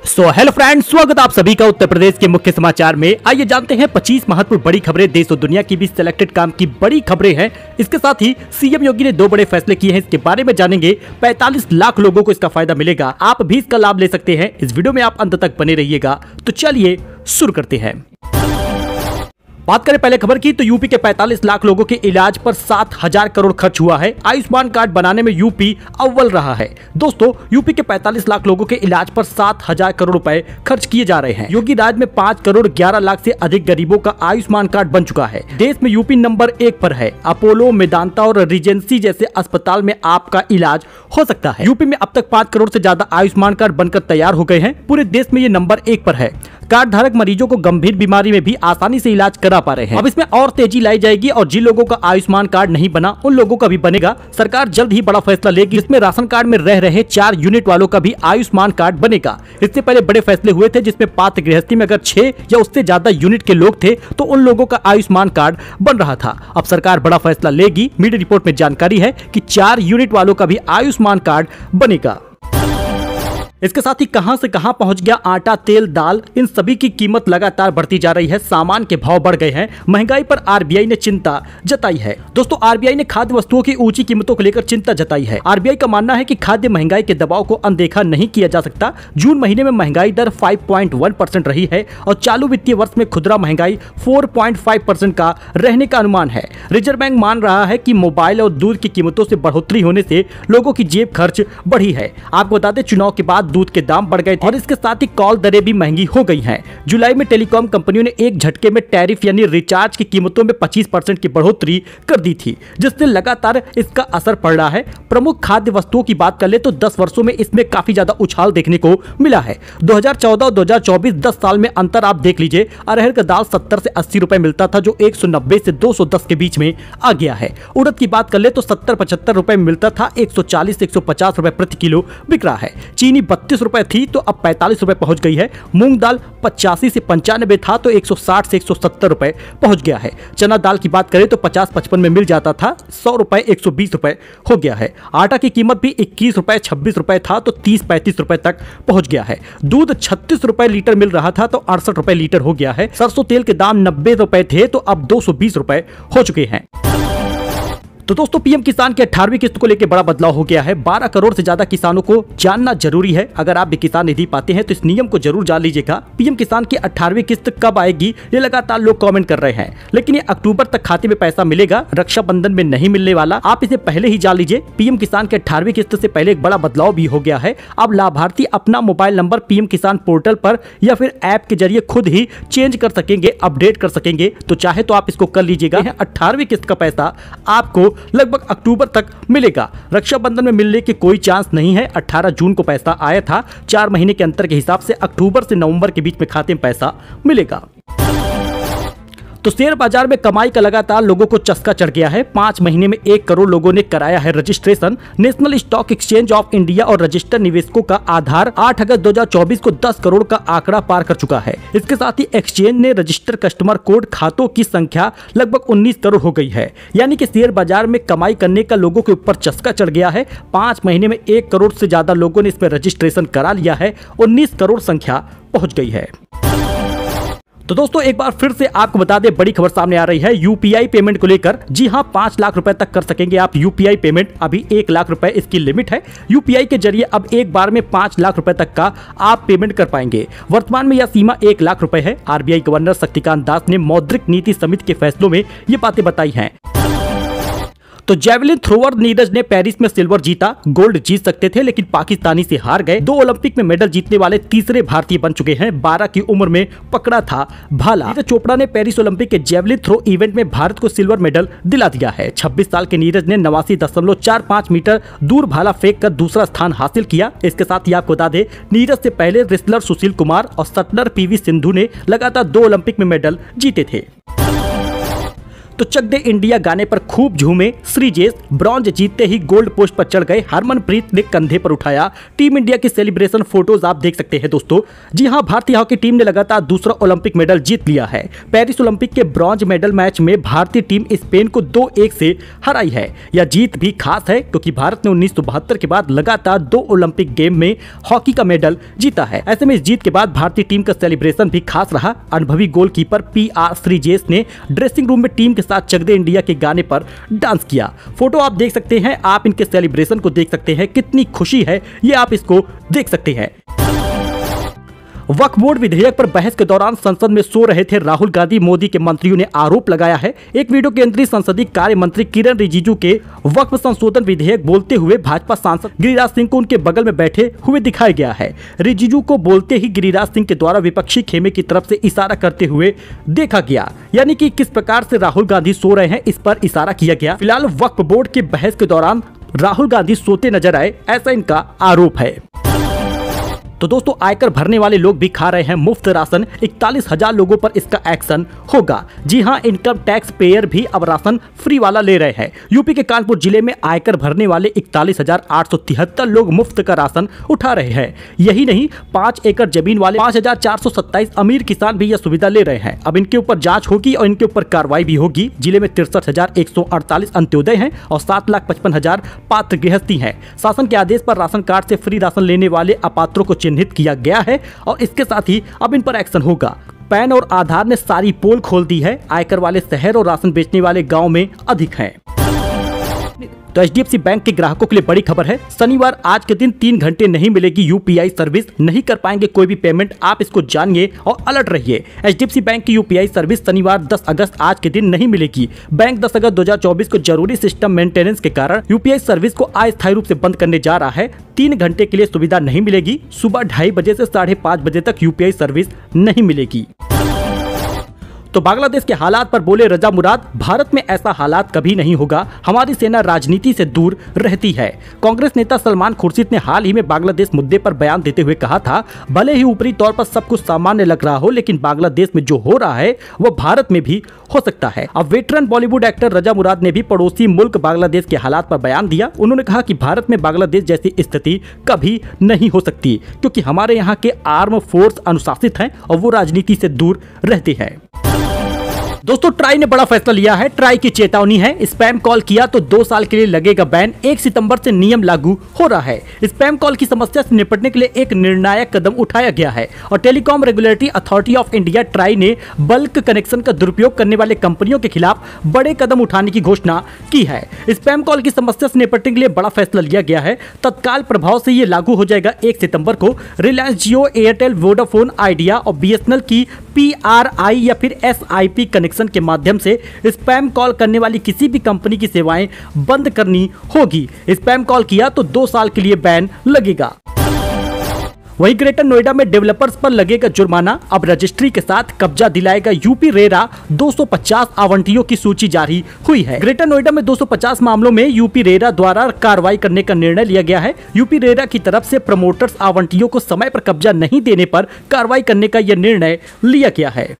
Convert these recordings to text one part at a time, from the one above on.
Hello friends, स्वागत आप सभी का उत्तर प्रदेश के मुख्य समाचार में। आइए जानते हैं 25 महत्वपूर्ण बड़ी खबरें देश और दुनिया की भी सिलेक्टेड काम की बड़ी खबरें हैं। इसके साथ ही सीएम योगी ने 2 बड़े फैसले किए हैं, इसके बारे में जानेंगे। 45 लाख लोगों को इसका फायदा मिलेगा, आप भी इसका लाभ ले सकते हैं। इस वीडियो में आप अंत तक बने रहिएगा। तो चलिए शुरू करते हैं। बात करें पहले खबर की, तो यूपी के 45 लाख लोगों के इलाज पर 7,000 करोड़ खर्च हुआ है। आयुष्मान कार्ड बनाने में यूपी अव्वल रहा है। दोस्तों, यूपी के 45 लाख लोगों के इलाज पर 7,000 करोड़ रुपए खर्च किए जा रहे हैं। योगी राज में 5 करोड़ 11 लाख से अधिक गरीबों का आयुष्मान कार्ड बन चुका है। देश में यूपी नंबर 1 पर है। अपोलो, मेदांता और रिजेंसी जैसे अस्पताल में आपका इलाज हो सकता है। यूपी में अब तक 5 करोड़ से ज्यादा आयुष्मान कार्ड बनकर तैयार हो गए हैं। पूरे देश में ये नंबर 1 पर है। कार्ड धारक मरीजों को गंभीर बीमारी में भी आसानी से इलाज करा पा रहे हैं। अब इसमें और तेजी लाई जाएगी और जिन लोगों का आयुष्मान कार्ड नहीं बना उन लोगों का भी बनेगा। सरकार जल्द ही बड़ा फैसला लेगी, जिसमें राशन कार्ड में रह रहे 4 यूनिट वालों का भी आयुष्मान कार्ड बनेगा। इससे पहले बड़े फैसले हुए थे, जिसमें पात्र गृहस्थी में अगर 6 या उससे ज्यादा यूनिट के लोग थे तो उन लोगों का आयुष्मान कार्ड बन रहा था। अब सरकार बड़ा फैसला लेगी। मीडिया रिपोर्ट में जानकारी है कि 4 यूनिट वालों का भी आयुष्मान कार्ड बनेगा। इसके साथ ही कहां से कहां पहुंच गया आटा, तेल, दाल, इन सभी की कीमत लगातार बढ़ती जा रही है। सामान के भाव बढ़ गए हैं। महंगाई पर आरबीआई ने चिंता जताई है। दोस्तों, आरबीआई ने खाद्य वस्तुओं की ऊंची कीमतों को लेकर चिंता जताई है। आरबीआई का मानना है कि खाद्य महंगाई के दबाव को अनदेखा नहीं किया जा सकता। जून महीने में महंगाई दर 5.1% रही है और चालू वित्तीय वर्ष में खुदरा महंगाई 4.5% का रहने का अनुमान है। रिजर्व बैंक मान रहा है कि मोबाइल और दूध की कीमतों से बढ़ोतरी होने से लोगों की जेब खर्च बढ़ी है। आपको बता दें, चुनाव के बाद दूध के दाम बढ़ गए थे और इसके साथ ही कॉल दरें भी महंगी हो गई हैं। जुलाई में टेलीकॉम कंपनियों ने एक झटके में टैरिफ यानी रिचार्ज की कीमतों में 25% की बढ़ोतरी कर दी थी, जिससे लगातार इसका असर पड़ रहा है। प्रमुख खाद्य वस्तुओं की बात कर ले तो 10 वर्षों में इसमें काफी ज्यादा उछाल देखने को मिला है। 2014 और 2024 10 साल में अंतर आप देख लीजिए। अरहर का दाल 70 से 80 रुपए मिलता था, जो 190 से 210 के बीच में आ गया है। उड़द की बात कर ले तो 70-75 रुपए मिलता था, 140 से 150 रुपए प्रति किलो बिक रहा है। चीनी 32 रुपए थी तो अब 45 रुपए पहुंच गई है। मूंग दाल 85 से 95 था तो 160 से 170 रुपए पहुंच गया है। चना दाल की बात करें तो 50-55 में मिल जाता था, 100 रुपए 120 रुपए हो गया है। आटा की कीमत भी 21 रुपए 26 रुपए था तो 30-35 रुपए तक पहुंच गया है। दूध 36 रुपए लीटर मिल रहा था तो 68 रुपए लीटर हो गया है। सरसों तेल के दाम 90 रुपए थे तो अब 220 रुपए हो चुके हैं। तो दोस्तों, पीएम किसान की 18वीं किस्त को लेकर बड़ा बदलाव हो गया है। 12 करोड़ से ज्यादा किसानों को जानना जरूरी है। अगर आप भी किसान निधि पाते हैं तो इस नियम को जरूर जान लीजिएगा। पीएम किसान की 18वीं किस्त कब आएगी, ये लगातार लोग कमेंट कर रहे हैं, लेकिन ये अक्टूबर तक खाते में पैसा मिलेगा। रक्षाबंधन में नहीं मिलने वाला, आप इसे पहले ही जान लीजिए। पीएम किसान की 18वीं किस्त से पहले एक बड़ा बदलाव भी हो गया है। अब लाभार्थी अपना मोबाइल नंबर पीएम किसान पोर्टल पर या फिर ऐप के जरिए खुद ही चेंज कर सकेंगे, अपडेट कर सकेंगे। तो चाहे तो आप इसको कर लीजिएगा। 18वीं किस्त का पैसा आपको लगभग अक्टूबर तक मिलेगा। रक्षाबंधन में मिलने की कोई चांस नहीं है। 18 जून को पैसा आया था। 4 महीने के अंतर के हिसाब से अक्टूबर से नवंबर के बीच में खाते में पैसा मिलेगा। तो शेयर बाजार में कमाई का लगातार लोगों को चस्का चढ़ गया है। 5 महीने में 1 करोड़ लोगों ने कराया है registration. National stock exchange of India और रजिस्टर्ड निवेशकों का आधार 8 अगस्त 2024 को 10 करोड़ का आंकड़ा पार कर चुका है। इसके साथ ही एक्सचेंज ने रजिस्टर्ड कस्टमर कोड खातों की संख्या लगभग 19 करोड़ हो गई है। यानी कि शेयर बाजार में कमाई करने का लोगों के ऊपर चस्का चढ़ गया है। 5 महीने में 1 करोड़ से ज्यादा लोगों ने इसमें रजिस्ट्रेशन करा लिया है। 19 करोड़ संख्या पहुंच गई है। तो दोस्तों, एक बार फिर से आपको बता दें, बड़ी खबर सामने आ रही है यूपीआई पेमेंट को लेकर। जी हां, 5 लाख रुपए तक कर सकेंगे आप यूपीआई पेमेंट। अभी 1 लाख रुपए इसकी लिमिट है। यूपीआई के जरिए अब एक बार में 5 लाख रुपए तक का आप पेमेंट कर पाएंगे। वर्तमान में यह सीमा 1 लाख रुपए है। आरबीआई गवर्नर शक्तिकांत दास ने मौद्रिक नीति समिति के फैसलों में ये बातें बताई हैं। तो जेवलिन थ्रोअर नीरज ने पेरिस में सिल्वर जीता। गोल्ड जीत सकते थे लेकिन पाकिस्तानी से हार गए। 2 ओलंपिक में मेडल जीतने वाले तीसरे भारतीय बन चुके हैं। 12 की उम्र में पकड़ा था भाला। नीरज चोपड़ा ने पेरिस ओलंपिक के जेवलिन थ्रो इवेंट में भारत को सिल्वर मेडल दिला दिया है। 26 साल के नीरज ने 89.45 मीटर दूर भाला फेंक कर दूसरा स्थान हासिल किया। इसके साथ ही आपको बता दें, नीरज से पहले रेसलर सुशील कुमार और शटलर पीवी सिंधु ने लगातार 2 ओलंपिक में मेडल जीते थे। तो चक दे इंडिया गाने पर खूब झूमे श्रीजेश। ब्रॉन्ज जीतते ही गोल्ड पोस्ट पर चढ़ गए। हरमनप्रीत ने कंधे पर उठाया। टीम इंडिया की सेलिब्रेशन फोटोज आप देख सकते हैं दोस्तों। जी हां, भारतीय हॉकी टीम ने लगातार दूसरा ओलंपिक मेडल जीत लिया है। पेरिस ओलंपिक के ब्रॉन्ज मेडल मैच में भारतीय टीम स्पेन को 2-1 से हराई है। यह जीत भी खास है क्योंकि भारत ने 1972 के बाद लगातार 2 ओलंपिक गेम में हॉकी का मेडल जीता है। ऐसे में इस जीत के बाद भारतीय टीम का सेलिब्रेशन भी खास रहा। अनुभवी गोलकीपर PR श्रीजेश ने ड्रेसिंग रूम में टीम के साथ चक दे इंडिया के गाने पर डांस किया। फोटो आप देख सकते हैं, आप इनके सेलिब्रेशन को देख सकते हैं, कितनी खुशी है ये आप इसको देख सकते हैं। वक्फ बोर्ड विधेयक पर बहस के दौरान संसद में सो रहे थे राहुल गांधी। मोदी के मंत्रियों ने आरोप लगाया है। एक वीडियो केंद्रीय संसदीय कार्य मंत्री किरण रिजिजू के वक्फ संशोधन विधेयक बोलते हुए भाजपा सांसद गिरिराज सिंह को उनके बगल में बैठे हुए दिखाया गया है। रिजिजू को बोलते ही गिरिराज सिंह के द्वारा विपक्षी खेमे की तरफ से इशारा करते हुए देखा गया, यानी कि किस प्रकार से राहुल गांधी सो रहे हैं इस पर इशारा किया गया। फिलहाल वक्फ बोर्ड की बहस के दौरान राहुल गांधी सोते नजर आए, ऐसा इनका आरोप है। तो दोस्तों, आयकर भरने वाले लोग भी खा रहे हैं मुफ्त राशन। 41,000 लोगों पर इसका एक्शन होगा। जी हां, इनकम टैक्स पेयर भी अब राशन फ्री वाला ले रहे हैं। यूपी के कानपुर जिले में आयकर भरने वाले 41,873 लोग मुफ्त का राशन उठा रहे हैं। यही नहीं, 5 एकड़ जमीन वाले 5,427 अमीर किसान भी यह सुविधा ले रहे हैं। अब इनके ऊपर जांच होगी और इनके ऊपर कार्रवाई भी होगी। जिले में 63,148 अंत्योदय हैं और 7,55,000 पात्र गृहस्थी हैं। शासन के आदेश पर राशन कार्ड से फ्री राशन लेने वाले अपात्रों को चिन्हित किया गया है और इसके साथ ही अब इन पर एक्शन होगा। पैन और आधार ने सारी पोल खोल दी है। आयकर वाले शहर और राशन बेचने वाले गांव में अधिक हैं। तो HDFC बैंक के ग्राहकों के लिए बड़ी खबर है। शनिवार आज के दिन 3 घंटे नहीं मिलेगी UPI सर्विस, नहीं कर पाएंगे कोई भी पेमेंट। आप इसको जानिए और अलर्ट रहिए। HDFC बैंक की UPI सर्विस शनिवार 10 अगस्त आज के दिन नहीं मिलेगी। बैंक 10 अगस्त 2024 को जरूरी सिस्टम मेंटेनेंस के कारण UPI सर्विस को अस्थायी रूप से बंद करने जा रहा है। 3 घंटे के लिए सुविधा नहीं मिलेगी। सुबह 2:30 बजे से 5:30 बजे तक UPI सर्विस नहीं मिलेगी। तो बांग्लादेश के हालात पर बोले रजा मुराद, भारत में ऐसा हालात कभी नहीं होगा। हमारी सेना राजनीति से दूर रहती है। कांग्रेस नेता सलमान खुर्शीद ने हाल ही में बांग्लादेश मुद्दे पर बयान देते हुए कहा था, भले ही ऊपरी तौर पर सब कुछ सामान्य लग रहा हो, लेकिन बांग्लादेश में जो हो रहा है वो भारत में भी हो सकता है। अब वेटरन बॉलीवुड एक्टर रजा मुराद ने भी पड़ोसी मुल्क बांग्लादेश के हालात पर बयान दिया। उन्होंने कहा कि भारत में बांग्लादेश जैसी स्थिति कभी नहीं हो सकती, क्योंकि हमारे यहाँ के आर्म फोर्स अनुशासित हैं और वो राजनीति से दूर रहते हैं। दोस्तों, ट्राई ने बड़ा फैसला लिया है। ट्राई की चेतावनी है, स्पैम कॉल किया तो 2 साल के लिए लगेगा बैन। 1 सितंबर से नियम लागू हो रहा है। स्पैम कॉल की समस्या से निपटने के लिए एक निर्णायक कदम उठाया गया है और telecom regulatory authority of India try ने बल्क कनेक्शन का दुरुपयोग करने वाले कंपनियों के खिलाफ बड़े कदम उठाने की घोषणा की है। स्पैम कॉल की समस्या से निपटने के लिए बड़ा फैसला लिया गया है। तत्काल प्रभाव से ये लागू हो जाएगा 1 सितंबर को। रिलायंस जियो, एयरटेल, वोडाफोन आइडिया और BSNL की PRI या फिर SIP कनेक्शन के माध्यम से स्पैम कॉल करने वाली किसी भी कंपनी की सेवाएं बंद करनी होगी। स्पैम कॉल किया तो 2 साल के लिए बैन लगेगा। वहीं ग्रेटर नोएडा में डेवलपर्स पर लगेगा जुर्माना। अब रजिस्ट्री के साथ कब्जा दिलाएगा यूपी रेरा। 250 आवंटियों की सूची जारी हुई है। ग्रेटर नोएडा में 250 मामलों में यूपी रेरा द्वारा कार्रवाई करने का निर्णय लिया गया है। यूपी रेरा की तरफ से प्रमोटर्स आवंटियों को समय पर कब्जा नहीं देने पर कार्रवाई करने का यह निर्णय लिया गया है।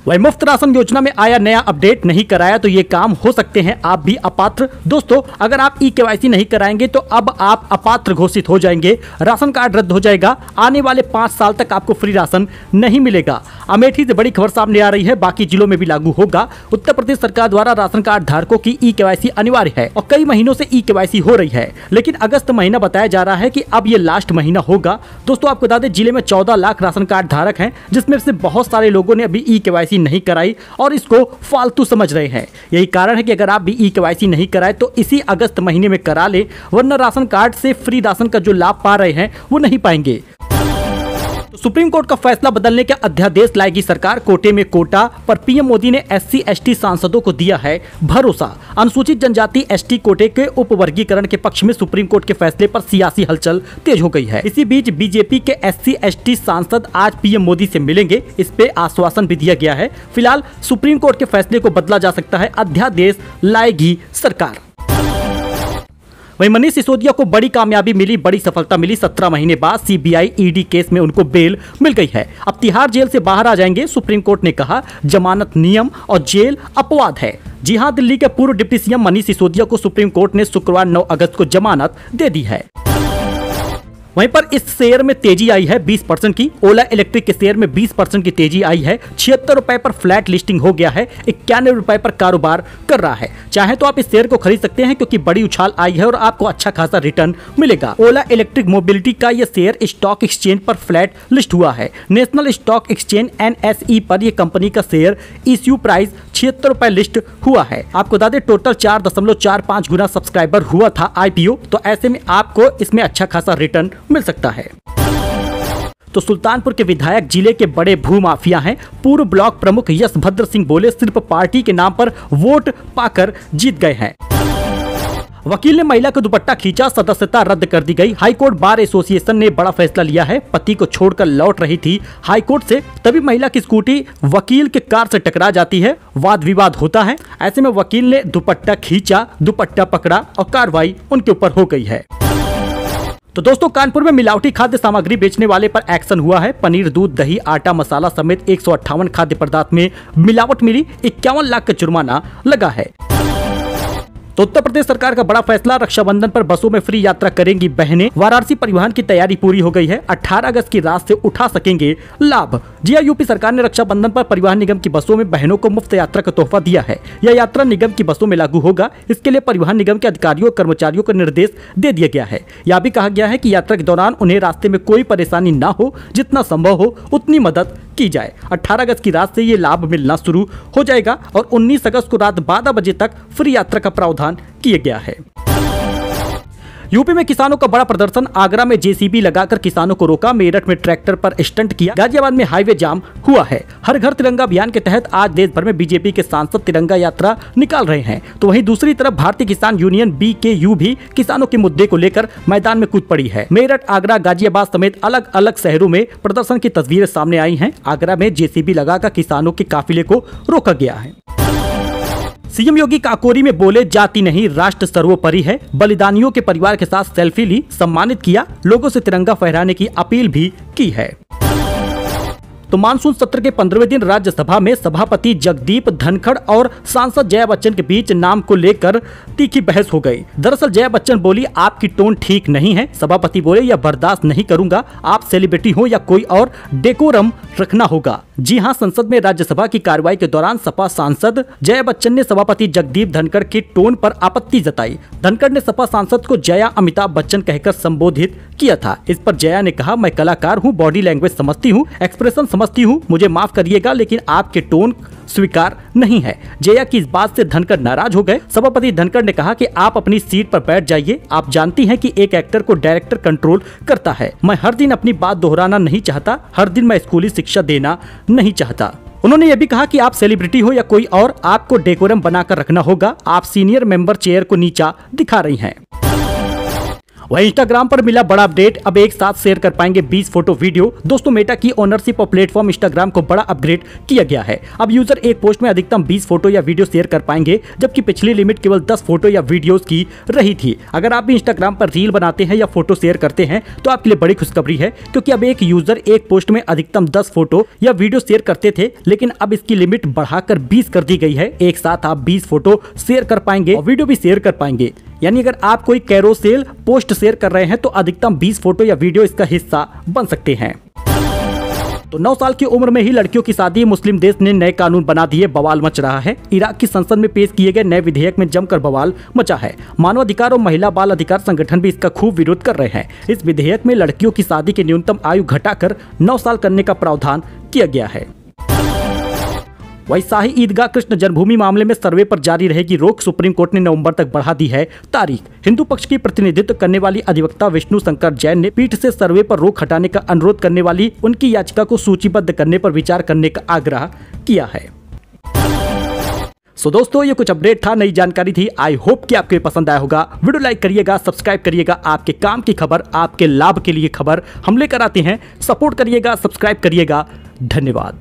वही मुफ्त राशन योजना में आया नया अपडेट, नहीं कराया तो ये काम हो सकते हैं आप भी अपात्र। दोस्तों, अगर आप KYC नहीं कराएंगे तो अब आप अपात्र घोषित हो जाएंगे। राशन कार्ड रद्द हो जाएगा। आने वाले 5 साल तक आपको फ्री राशन नहीं मिलेगा। अमेठी से बड़ी खबर सामने आ रही है, बाकी जिलों में भी लागू होगा। उत्तर प्रदेश सरकार द्वारा राशन कार्ड धारकों की KYC अनिवार्य है और कई महीनों से KYC हो रही है, लेकिन अगस्त महीना बताया जा रहा है कि अब ये लास्ट महीना होगा। दोस्तों, आपको बता दें, जिले में 14 लाख राशन कार्ड धारक हैं, जिसमें से बहुत सारे लोगों ने अभी KYC नहीं कराई और इसको फालतू समझ रहे हैं। यही कारण है कि अगर आप भी KYC नहीं कराए तो इसी अगस्त महीने में करा ले, वरना राशन कार्ड से फ्री राशन का जो लाभ पा रहे हैं वो नहीं पाएंगे। तो सुप्रीम कोर्ट का फैसला बदलने का अध्यादेश लाएगी सरकार। कोटे में कोटा पर PM मोदी ने SC/ST सांसदों को दिया है भरोसा। अनुसूचित जनजाति ST कोटे के उपवर्गीकरण के पक्ष में सुप्रीम कोर्ट के फैसले पर सियासी हलचल तेज हो गई है। इसी बीच बीजेपी के SC/ST सांसद आज PM मोदी से मिलेंगे। इस पे आश्वासन भी दिया गया है। फिलहाल सुप्रीम कोर्ट के फैसले को बदला जा सकता है, अध्यादेश लाएगी सरकार। वहीं मनीष सिसोदिया को बड़ी कामयाबी मिली, बड़ी सफलता मिली। 17 महीने बाद सीबीआई ईडी केस में उनको बेल मिल गई है। अब तिहाड़ जेल से बाहर आ जाएंगे। सुप्रीम कोर्ट ने कहा जमानत नियम और जेल अपवाद है। जी हां, दिल्ली के पूर्व डिप्टी सीएम मनीष सिसोदिया को सुप्रीम कोर्ट ने शुक्रवार 9 अगस्त को जमानत दे दी है। वहीं पर इस शेयर में तेजी आई है 20% की। ओला इलेक्ट्रिक के शेयर में 20% की तेजी आई है। 76 रुपए पर फ्लैट लिस्टिंग हो गया है। 91 रुपए पर कारोबार कर रहा है। चाहे तो आप इस शेयर को खरीद सकते हैं क्योंकि बड़ी उछाल आई है और आपको अच्छा खासा रिटर्न मिलेगा। ओला इलेक्ट्रिक मोबिलिटी का यह शेयर स्टॉक एक्सचेंज पर फ्लैट लिस्ट हुआ है। नेशनल स्टॉक एक्सचेंज NSE पर यह कंपनी का शेयर इश्यू प्राइस 76 रुपए लिस्ट हुआ है। आपको बता दें टोटल 4.45 गुना सब्सक्राइबर हुआ था IPO, तो ऐसे में आपको इसमें अच्छा खासा रिटर्न मिल सकता है। तो सुल्तानपुर के विधायक जिले के बड़े भूमाफिया हैं। पूर्व ब्लॉक प्रमुख यशभद्र सिंह बोले सिर्फ पार्टी के नाम पर वोट पाकर जीत गए हैं। वकील ने महिला का दुपट्टा खींचा, सदस्यता रद्द कर दी गई। हाईकोर्ट बार एसोसिएशन ने बड़ा फैसला लिया है। पति को छोड़कर लौट रही थी हाईकोर्ट से, तभी महिला की स्कूटी वकील के कार से टकरा जाती है। वाद विवाद होता है। ऐसे में वकील ने दुपट्टा खींचा, दुपट्टा पकड़ा और कार्रवाई उनके ऊपर हो गई है। तो दोस्तों, कानपुर में मिलावटी खाद्य सामग्री बेचने वाले पर एक्शन हुआ है। पनीर, दूध, दही, आटा, मसाला समेत 158 खाद्य पदार्थ में मिलावट मिली। 51 लाख का जुर्माना लगा है। तो उत्तर प्रदेश सरकार का बड़ा फैसला, रक्षाबंधन पर बसों में फ्री यात्रा करेंगी बहनें। वाराणसी परिवहन की तैयारी पूरी हो गई है। 18 अगस्त की रात से उठा सकेंगे लाभ। जी हां, यूपी सरकार ने रक्षाबंधन पर परिवहन निगम की बसों में बहनों को मुफ्त यात्रा का तोहफा दिया है। यह यात्रा निगम की बसों में लागू होगा। इसके लिए परिवहन निगम के अधिकारियों और कर्मचारियों को निर्देश दे दिया गया है। यह भी कहा गया है कि यात्रा के दौरान उन्हें रास्ते में कोई परेशानी न हो, जितना संभव हो उतनी मदद की जाए। 18 अगस्त की रात से ये लाभ मिलना शुरू हो जाएगा और 19 अगस्त को रात 12 बजे तक फ्री यात्रा का प्रावधान किया गया है। यूपी में किसानों का बड़ा प्रदर्शन। आगरा में जेसीबी लगाकर किसानों को रोका। मेरठ में ट्रैक्टर पर स्टंट किया। गाजियाबाद में हाईवे जाम हुआ है। हर घर तिरंगा अभियान के तहत आज देश भर में बीजेपी के सांसद तिरंगा यात्रा निकाल रहे हैं। तो वहीं दूसरी तरफ भारतीय किसान यूनियन BKU भी किसानों के मुद्दे को लेकर मैदान में कूद पड़ी है। मेरठ, आगरा, गाजियाबाद समेत अलग अलग शहरों में प्रदर्शन की तस्वीरें सामने आई हैं। आगरा में जेसीबी लगाकर किसानों के काफिले को रोका गया है। सीएम योगी काकोरी में बोले जाति नहीं राष्ट्र सर्वोपरि है। बलिदानियों के परिवार के साथ सेल्फी ली, सम्मानित किया। लोगों से तिरंगा फहराने की अपील भी की है। तो मानसून सत्र के 15वें दिन राज्यसभा में सभापति जगदीप धनखड़ और सांसद जया बच्चन के बीच नाम को लेकर तीखी बहस हो गई। दरअसल जया बच्चन बोली आपकी टोन ठीक नहीं है। सभापति बोले यह बर्दाश्त नहीं करूंगा। आप सेलिब्रिटी हो या कोई और, डेकोरम रखना होगा। जी हां, संसद में राज्यसभा की कार्रवाई के दौरान सपा सांसद जया बच्चन ने सभापति जगदीप धनखड़ के टोन पर आपत्ति जताई। धनखड़ ने सपा सांसद को जया अमिताभ बच्चन कहकर संबोधित किया था। इस पर जया ने कहा मैं कलाकार हूं, बॉडी लैंग्वेज समझती हूं, एक्सप्रेशन समझती हूं, मुझे माफ करिएगा लेकिन आपके टोन स्वीकार नहीं है। जया की इस बात से धनखड़ नाराज हो गए। सभापति धनखड़ ने कहा कि आप अपनी सीट पर बैठ जाइए। आप जानती हैं कि एक एक्टर को डायरेक्टर कंट्रोल करता है। मैं हर दिन अपनी बात दोहराना नहीं चाहता। हर दिन मैं स्कूली शिक्षा देना नहीं चाहता। उन्होंने यह भी कहा कि आप सेलिब्रिटी हो या कोई और, आपको डेकोरम बनाकर रखना होगा। आप सीनियर मेंबर चेयर को नीचा दिखा रही हैं। वहीं इंस्टाग्राम पर मिला बड़ा अपडेट। अब एक साथ शेयर कर पाएंगे 20 फोटो वीडियो। दोस्तों, मेटा की ओनरशिप और प्लेटफॉर्म इंस्टाग्राम को बड़ा अपग्रेड किया गया है। अब यूजर एक पोस्ट में अधिकतम 20 फोटो या वीडियो शेयर कर पाएंगे, जबकि पिछली लिमिट केवल 10 फोटो या वीडियोस की रही थी। अगर आप भी इंस्टाग्राम पर रील बनाते हैं या फोटो शेयर करते हैं तो आपके लिए बड़ी खुशखबरी है, क्योंकि अब एक यूजर एक पोस्ट में अधिकतम 10 फोटो या वीडियो शेयर करते थे, लेकिन अब इसकी लिमिट बढ़ाकर 20 कर दी गई है। एक साथ आप 20 फोटो शेयर कर पाएंगे और वीडियो भी शेयर कर पाएंगे। यानी अगर आप कोई कैरोसेल पोस्ट शेयर कर रहे हैं तो अधिकतम 20 फोटो या वीडियो इसका हिस्सा बन सकते हैं। तो 9 साल की उम्र में ही लड़कियों की शादी। मुस्लिम देश ने नए कानून बना दिए, बवाल मच रहा है। इराक की संसद में पेश किए गए नए विधेयक में जमकर बवाल मचा है। मानवाधिकार और महिला बाल अधिकार संगठन भी इसका खूब विरोध कर रहे हैं। इस विधेयक में लड़कियों की शादी की न्यूनतम आयु घटाकर 9 साल करने का प्रावधान किया गया है। वहीं शाही ईदगाह कृष्ण जन्मभूमि मामले में सर्वे पर जारी रहेगी रोक। सुप्रीम कोर्ट ने नवंबर तक बढ़ा दी है तारीख। हिंदू पक्ष की प्रतिनिधित्व करने वाली अधिवक्ता विष्णु शंकर जैन ने पीठ से सर्वे पर रोक हटाने का अनुरोध करने वाली उनकी याचिका को सूचीबद्ध करने पर विचार करने का आग्रह किया है। दोस्तों, ये कुछ अपडेट था, नई जानकारी थी। आई होप कि आपको पसंद आया होगा। वीडियो लाइक करिएगा, सब्सक्राइब करिएगा। आपके काम की खबर, आपके लाभ के लिए खबर हम लेकर आते हैं। सपोर्ट करिएगा, सब्सक्राइब करिएगा। धन्यवाद।